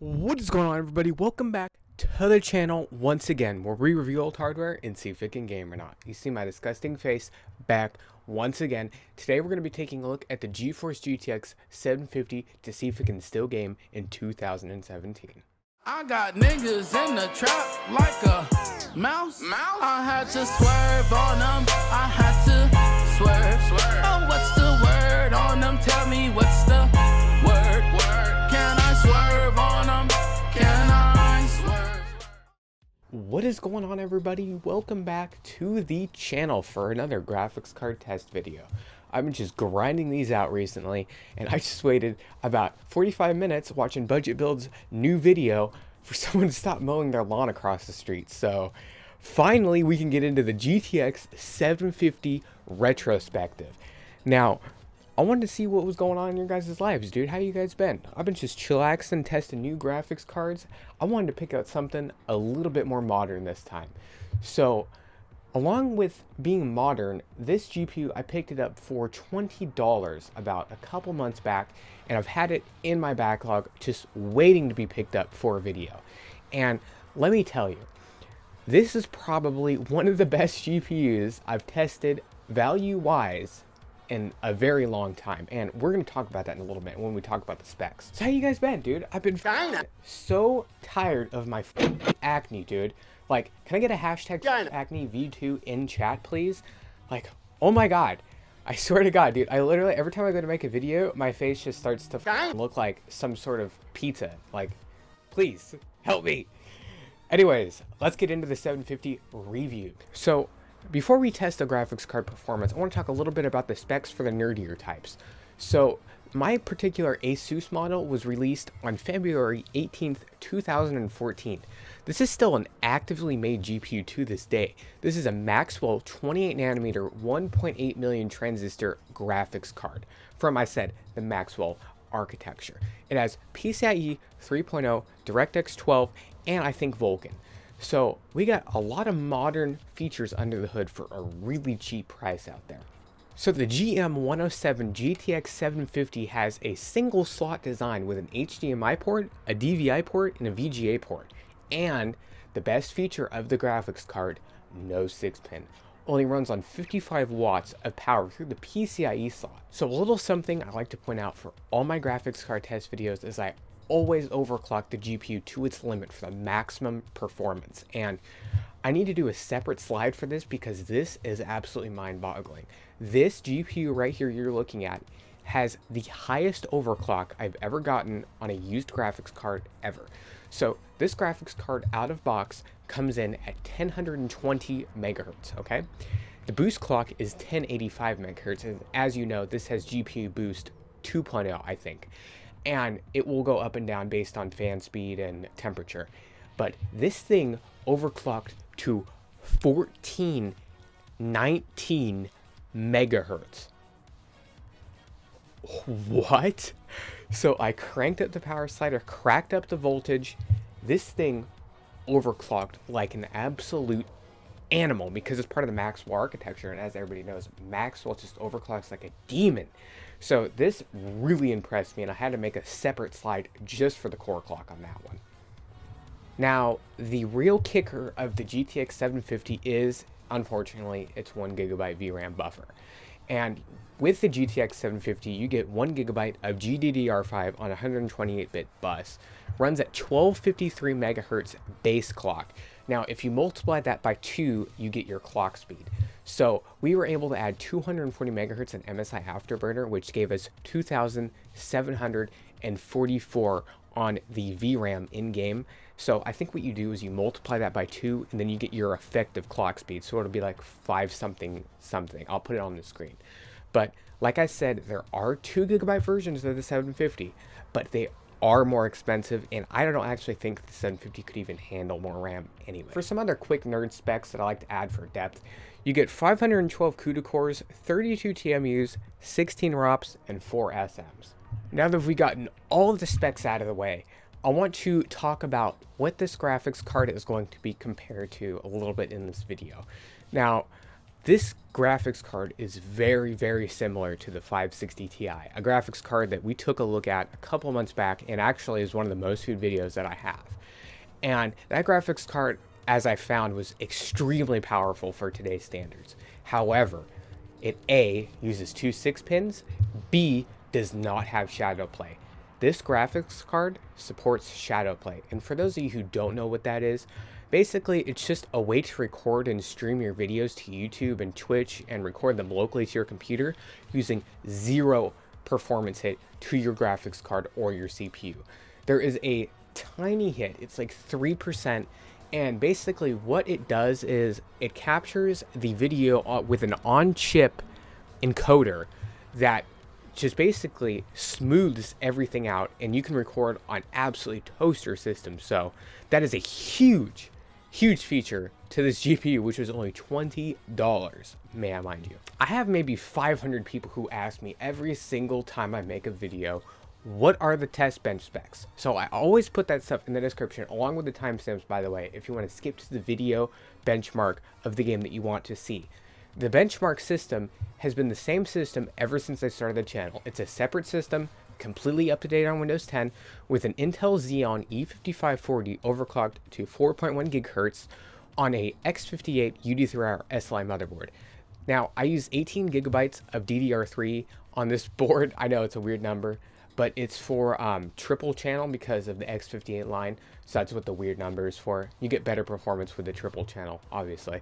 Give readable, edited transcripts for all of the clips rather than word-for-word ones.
What is going on, everybody? Welcome back to the channel once again, where we review old hardware and see if it can game or not. You see my disgusting face back once again. Today we're going to be taking a look at the GeForce GTX 750 to see if it can still game in 2017. I got niggas in the trap like a mouse. I had to swerve on them. I had to swerve. Oh, what's the word on them? Tell me what's the word. Can I swerve on them? Can I swerve? What is going on, everybody? Welcome back to the channel for another graphics card test video. I've been just grinding these out recently, and I just waited about 45 minutes watching Budget Build's new video for someone to stop mowing their lawn across the street. So finally we can get into the GTX 750 retrospective. Now, I wanted to see what was going on in your guys' lives, dude. How you guys been? I've been just chillaxing, testing new graphics cards. I wanted to pick out something a little bit more modern this time. So along with being modern, this GPU, I picked it up for $20 about a couple months back, and I've had it in my backlog just waiting to be picked up for a video. And let me tell you, this is probably one of the best GPUs I've tested value-wise in a very long time, and we're going to talk about that in a little bit when we talk about the specs. So how you guys been, dude? I've been so tired of my acne, dude. Like, can I get a hashtag acne V2 in chat, please? Like, oh my god. I swear to god, dude, I literally, every time I go to make a video, my face just starts to look like some sort of pizza. Like, please, help me. Anyways, let's get into the 750 review. So, before we test the graphics card performance, I want to talk a little bit about the specs for the nerdier types. So, my particular Asus model was released on February 18th, 2014. This is still an actively made GPU to this day. This is a Maxwell 28nm 1.8 million transistor graphics card from, I said, the Maxwell architecture. It has PCIe 3.0, DirectX 12, and I think Vulkan. So we got a lot of modern features under the hood for a really cheap price out there. So the GM107 GTX 750 has a single slot design with an HDMI port, a DVI port, and a VGA port. And the best feature of the graphics card, no 6-pin. Only runs on 55 watts of power through the PCIe slot. So a little something I like to point out for all my graphics card test videos is I always overclock the GPU to its limit for the maximum performance. And I need to do a separate slide for this because this is absolutely mind-boggling. This GPU right here you're looking at has the highest overclock I've ever gotten on a used graphics card ever. So this graphics card out of box comes in at 1020 megahertz, okay? The boost clock is 1085 megahertz, and as you know, this has GPU boost 2.0, I think. And it will go up and down based on fan speed and temperature. But this thing overclocked to 1419 megahertz. What? So I cranked up the power slider, cracked up the voltage. This thing overclocked like an absolute animal because it's part of the Maxwell architecture, and as everybody knows, Maxwell just overclocks like a demon. So this really impressed me, and I had to make a separate slide just for the core clock on that one. Now, the real kicker of the GTX 750 is, unfortunately, its 1GB VRAM buffer. And with the GTX 750, you get 1GB of GDDR5 on a 128-bit bus. Runs at 1253 megahertz base clock. Now, if you multiply that by 2, you get your clock speed. So we were able to add 240 megahertz in MSI Afterburner, which gave us 2,744 on the VRAM in-game. So I think what you do is you multiply that by 2, and then you get your effective clock speed. So it'll be like 5 something something. I'll put it on the screen. But like I said, there are 2GB versions of the 750, but they are more expensive, and I don't actually think the 750 could even handle more RAM anyway. For some other quick nerd specs that I like to add for depth, you get 512 CUDA cores, 32 TMUs, 16 ROPs, and 4 SMs. Now that we've gotten all of the specs out of the way, I want to talk about what this graphics card is going to be compared to a little bit in this video. Now, This graphics card is very, very similar to the 560 Ti, a graphics card that we took a look at a couple months back and actually is one of the most viewed videos that I have. And that graphics card, as I found, was extremely powerful for today's standards. However, it A, uses two 6-pins, B, does not have shadow play. This graphics card supports shadow play, and for those of you who don't know what that is, basically it's just a way to record and stream your videos to YouTube and Twitch and record them locally to your computer using zero performance hit to your graphics card or your CPU. There is a tiny hit, it's like 3%, and basically what it does is it captures the video with an on-chip encoder that just basically smooths everything out, and you can record on absolutely toaster systems. So that is a huge feature to this GPU, which was only $20, may I mind you. I have maybe 500 people who ask me every single time I make a video, what are the test bench specs? So I always put that stuff in the description along with the timestamps, by the way, if you want to skip to the video benchmark of the game that you want to see. The benchmark system has been the same system ever since I started the channel. It's a separate system, completely up to date on Windows 10, with an Intel Xeon E5540 overclocked to 4.1 GHz on a X58 UD3R SLI motherboard. Now, I use 18 gigabytes of DDR3 on this board. I know it's a weird number, but it's for triple channel because of the X58 line, so that's what the weird number is for. You get better performance with the triple channel, obviously.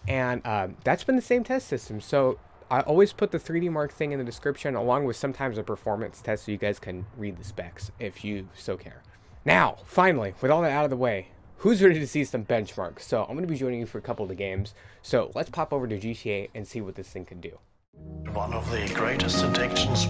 And that's been the same test system. So I always put the 3D Mark thing in the description along with sometimes a performance test so you guys can read the specs if you so care. Now, finally, with all that out of the way, who's ready to see some benchmarks? So I'm going to be joining you for a couple of the games. So let's pop over to GTA and see what this thing can do. One of the greatest addictions,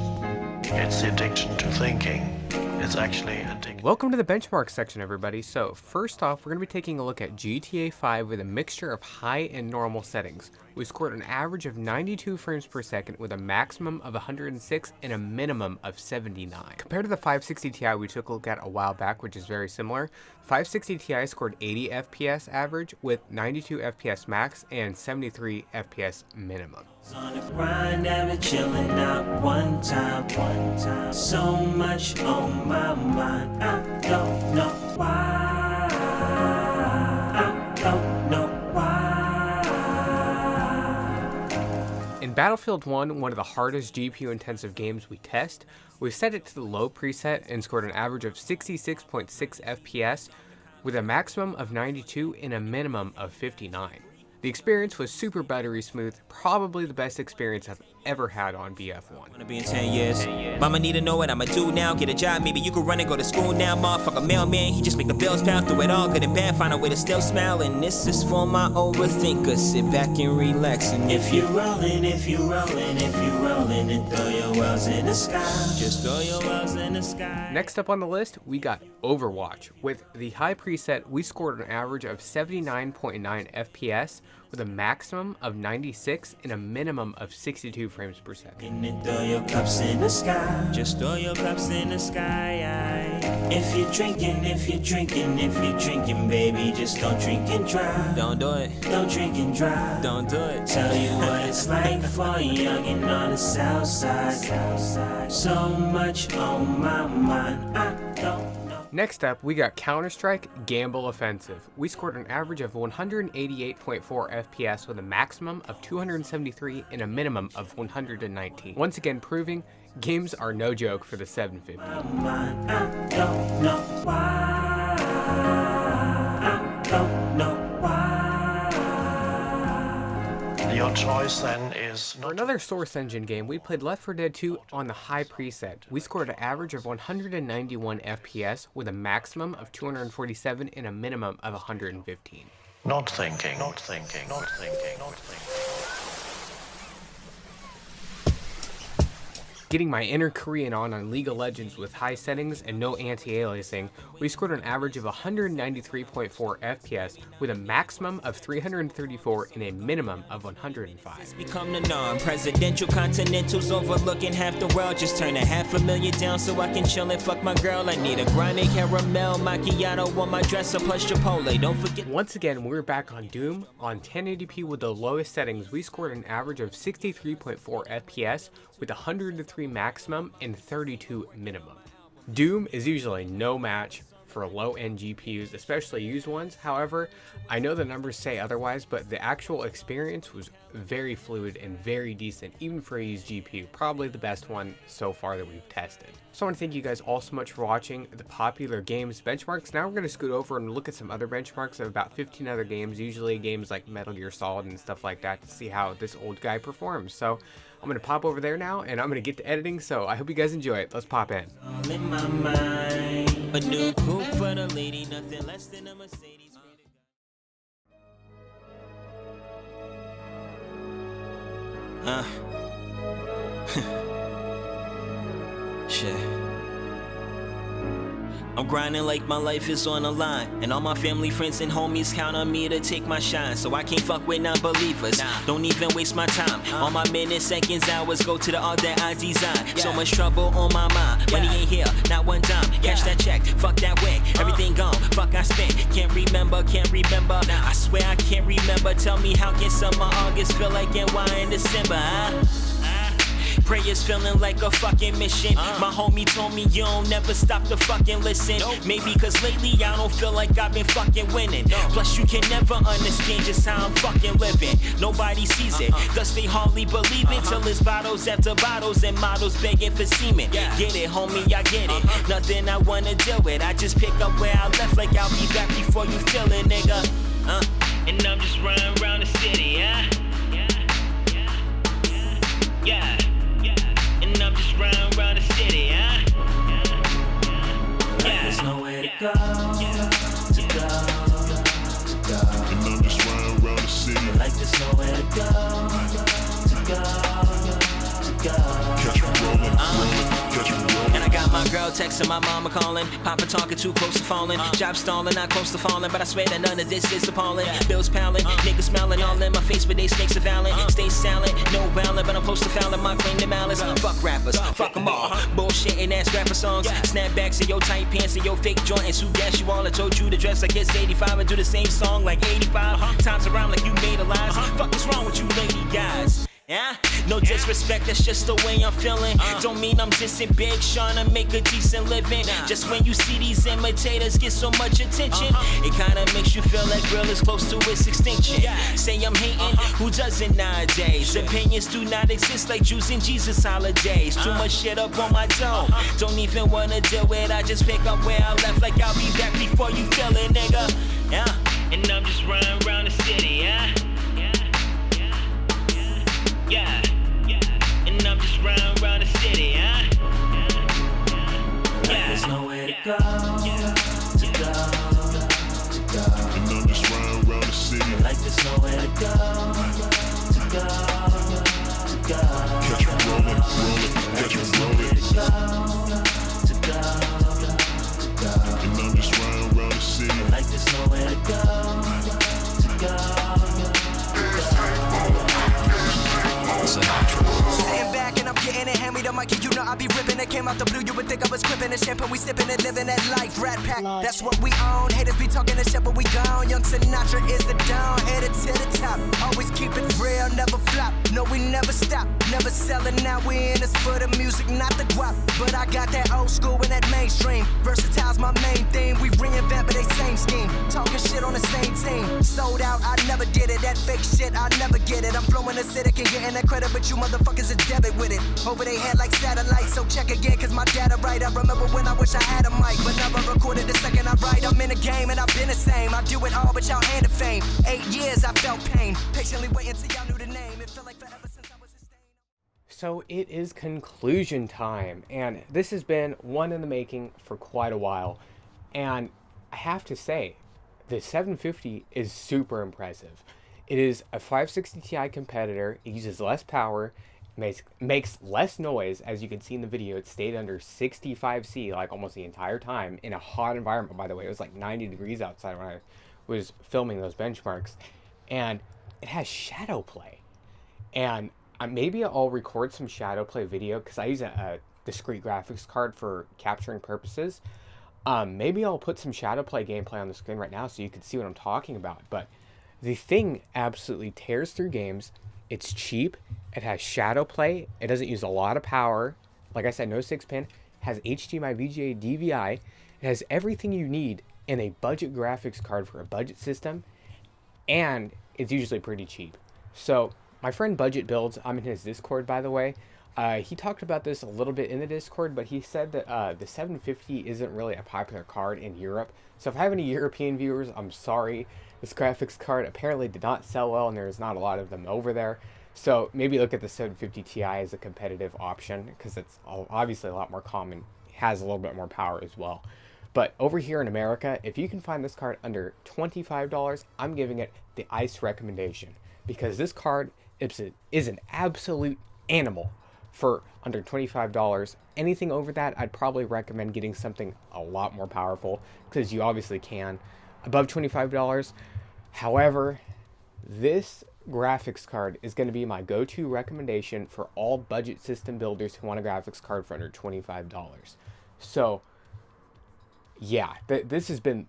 it's the addiction to thinking. It's actually addictive. Welcome to the benchmark section, everybody. So first off, we're going to be taking a look at GTA 5 with a mixture of high and normal settings. We scored an average of 92 frames per second with a maximum of 106 and a minimum of 79. Compared to the 560 Ti we took a look at a while back, which is very similar, 560 Ti scored 80 FPS average with 92 FPS max and 73 FPS minimum. On the grind, never chilling out one time. So much on my mind, I don't know why. I don't know why. In Battlefield 1, one of the hardest GPU intensive games we test, we set it to the low preset and scored an average of 66.6 FPS with a maximum of 92 and a minimum of 59. The experience was super buttery smooth, probably the best experience I've ever had on BF1. Wanna be in 10 years. Mama need to know what I'ma do now. Get a job, maybe you could run and go to school now. Motherfucker mailman, he just make the bills pal through it all. Good and bad, find a way to still smile. And this is for my overthinkers. Sit back and relax. And if you're rolling, and throw your wells in the sky. Just throw your wells in the sky. Next up on the list, we got Overwatch. With the high preset, we scored an average of 79.9 FPS with a maximum of 96 and a minimum of 62 frames per second. And throw your cups in the sky. Just throw your cups in the sky. If you're drinking, baby, just don't drink and drive. Don't do it. Don't drink and drive. Don't do it. Tell you what it's like for a youngin' on the south side. So much on my mind, I don't know. Next up, we got Counter-Strike Gamble Offensive. We scored an average of 188.4 FPS with a maximum of 273 and a minimum of 119. Once again proving games are no joke for the 750. I don't know why. I don't know why. Your choice then is For not another Source Engine game, we played Left 4 Dead 2 on the high preset. We scored an average of 191 FPS with a maximum of 247 and a minimum of 115. not thinking. Getting my inner Korean on League of Legends with high settings and no anti-aliasing, we scored an average of 193.4 FPS with a maximum of 334 and a minimum of 105. Become the norm. Presidential continentals overlooking half the world. Just turn $500,000 down so I can chill and fuck my girl. I need a grande caramel macchiato on my dresser plus Chipotle. Don't forget. Once again, we're back on Doom. On 1080p with the lowest settings, we scored an average of 63.4 FPS with 103 maximum and 32 minimum. Doom is usually no match for low-end GPUs, especially used ones. However, I know the numbers say otherwise, but the actual experience was very fluid and very decent, even for a used GPU. Probably the best one so far that we've tested. So I want to thank you guys all so much for watching the popular games benchmarks. Now we're going to scoot over and look at some other benchmarks of about 15 other games, usually games like Metal Gear Solid and stuff like that, to see how this old guy performs. So I'm going to pop over there now, and I'm going to get to editing, so I hope you guys enjoy it. Let's pop in. All in my mind. A new coupe for the lady, nothing less than a Mercedes. Shit. I'm grinding like my life is on the line, and all my family, friends, and homies count on me to take my shine. So I can't fuck with non-believers. Don't even waste my time. All my minutes, seconds, hours go to the art that I design. So much trouble on my mind. Money ain't here, not one dime. Cash that check, fuck that wig. Everything gone, fuck I spent. Can't remember. I swear I can't remember. Tell me how can summer, August feel like NY in December, huh? Prayers feeling like a fucking mission. My homie told me you don't never stop to fucking listen. Maybe cause lately I don't feel like I've been fucking winning. Plus you can never understand just how I'm fucking living. Nobody sees it, cause they hardly believe it. Till it's bottles after bottles and models begging for semen. Get it, homie, I get it. Nothing I wanna deal with. I just pick up where I left, like I'll be back before you feel it, nigga. And I'm just running around the city, yeah. And I'm just running around the city, Yeah. There's nowhere to go, to go. And I'm just running around the city. Like there's nowhere to go, to go. Catch me rolling, catch me rolling. And I got my girl texting, my mama calling. Papa talking too close to falling. Job stalling, not close to falling. But I swear that none of this is appalling. Bills piling, niggas smiling all in my face, but they snakes are valid. Stay silent, no valid, but I'm close to fouling my claim to malice. Fuck rappers, fuck them all. Bullshitting ass rapper songs. Snapbacks and your tight pants and your fake Jordans. Who gas you all? I told you to dress like it's 85 and do the same song like 85 times around like you made a lies. Fuck what's wrong with you lady guys? Yeah, no disrespect, that's just the way I'm feeling. Don't mean I'm dissing Big Sean to make a decent living. Just when you see these imitators get so much attention, it kinda makes you feel like real is close to its extinction. Say I'm hating, who doesn't nowadays? Opinions do not exist like Jews and Jesus holidays. Too much shit up on my dome, don't even wanna deal with. I just pick up where I left, like I'll be back before you feel it, nigga. Yeah, and I'm just running around the city, Yeah, and I'm just running around the city, There's nowhere to go, to go. And I'm just running around the city. Like there's nowhere to go, to go. Catch me rolling, catch me rolling. To go. And I'm just running around the city. Like there's nowhere to go, to go. Sitting back and I'm getting it, hand me the mic, you know I be ripping it. Came out the blue, you would think I was gripping the champagne, we sipping it, living that life. Rat pack, that's what we own. Haters be talking the shit, but we gone. Young Sinatra is the dawn, headed to the top. Always keep it real, never flop. No, we never stop, never selling. Now we in this for the music, not the guap. But I got that old school and that mainstream. Versatile's my main theme. We reinvent, but they same scheme. Talking shit on the same team. Sold out, I never did it. That fake shit, I never get it. I'm flowing acidic and getting that credit, but you motherfuckers is debit with it. Over they head like satellites, so check again, cause my data right. I remember when I wish I had a mic, but never recorded the second I write. I'm in the game and I've been the same. I do it all, but y'all hand of fame. 8 years I felt pain, patiently waiting till y'all knew the name. It felt like forever since I was a stain. So it is conclusion time, and this has been one in the making for quite a while. And I have to say, the 750 is super impressive. It is a 560 Ti competitor, it uses less power, makes less noise. As you can see in the video, it stayed under 65C like almost the entire time in a hot environment. By the way, it was like 90 degrees outside when I was filming those benchmarks, and it has shadow play. And maybe I'll record some shadow play video because I use a discrete graphics card for capturing purposes. Maybe I'll put some shadow play gameplay on the screen right now so you can see what I'm talking about. But the thing absolutely tears through games. It's cheap. It has shadow play. It doesn't use a lot of power. Like I said, no 6-pin. Has HDMI, VGA, DVI. It has everything you need in a budget graphics card for a budget system. And it's usually pretty cheap. So my friend Budget Builds, I'm in his Discord, by the way. He talked about this a little bit in the Discord, but he said that the 750 isn't really a popular card in Europe. So if I have any European viewers, I'm sorry. This graphics card apparently did not sell well, and there's not a lot of them over there. So maybe look at the 750 Ti as a competitive option, because it's obviously a lot more common. It has a little bit more power as well. But over here in America, if you can find this card under $25, I'm giving it the ICE recommendation, because this card is an absolute animal for under $25. Anything over that, I'd probably recommend getting something a lot more powerful, because you obviously can. Above $25, however, this graphics card is going to be my go-to recommendation for all budget system builders who want a graphics card for under $25. So yeah, this has been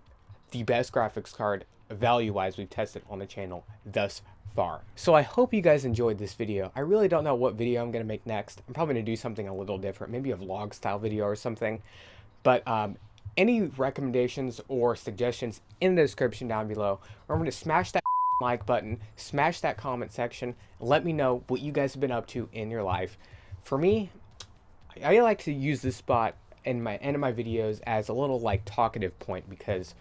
the best graphics card value-wise we've tested on the channel thus far. So I hope you guys enjoyed this video. I really don't know what video I'm going to make next. I'm probably going to do something a little different, maybe a vlog style video or something. But any recommendations or suggestions in the description down below. Remember to smash that like button, smash that comment section, let me know what you guys have been up to in your life. For me, I like to use this spot in my end of my videos as a little like talkative point, because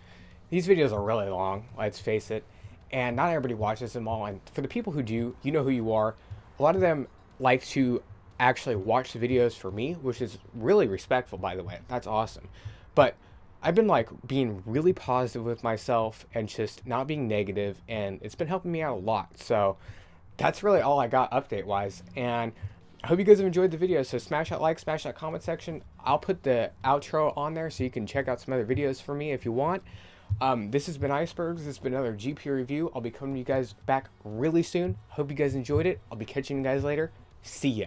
these videos are really long, let's face it, and not everybody watches them all. And for the people who do, you know who you are. A lot of them like to actually watch the videos for me, which is really respectful, by the way. That's awesome. But I've been like being really positive with myself and just not being negative, and it's been helping me out a lot. So that's really all I got update wise, and I hope you guys have enjoyed the video. So smash that like, smash that comment section. I'll put the outro on there so you can check out some other videos from me if you want. This has been Icebergs. This has been another GP review. I'll be coming to you guys back really soon. Hope you guys enjoyed it. I'll be catching you guys later. See ya.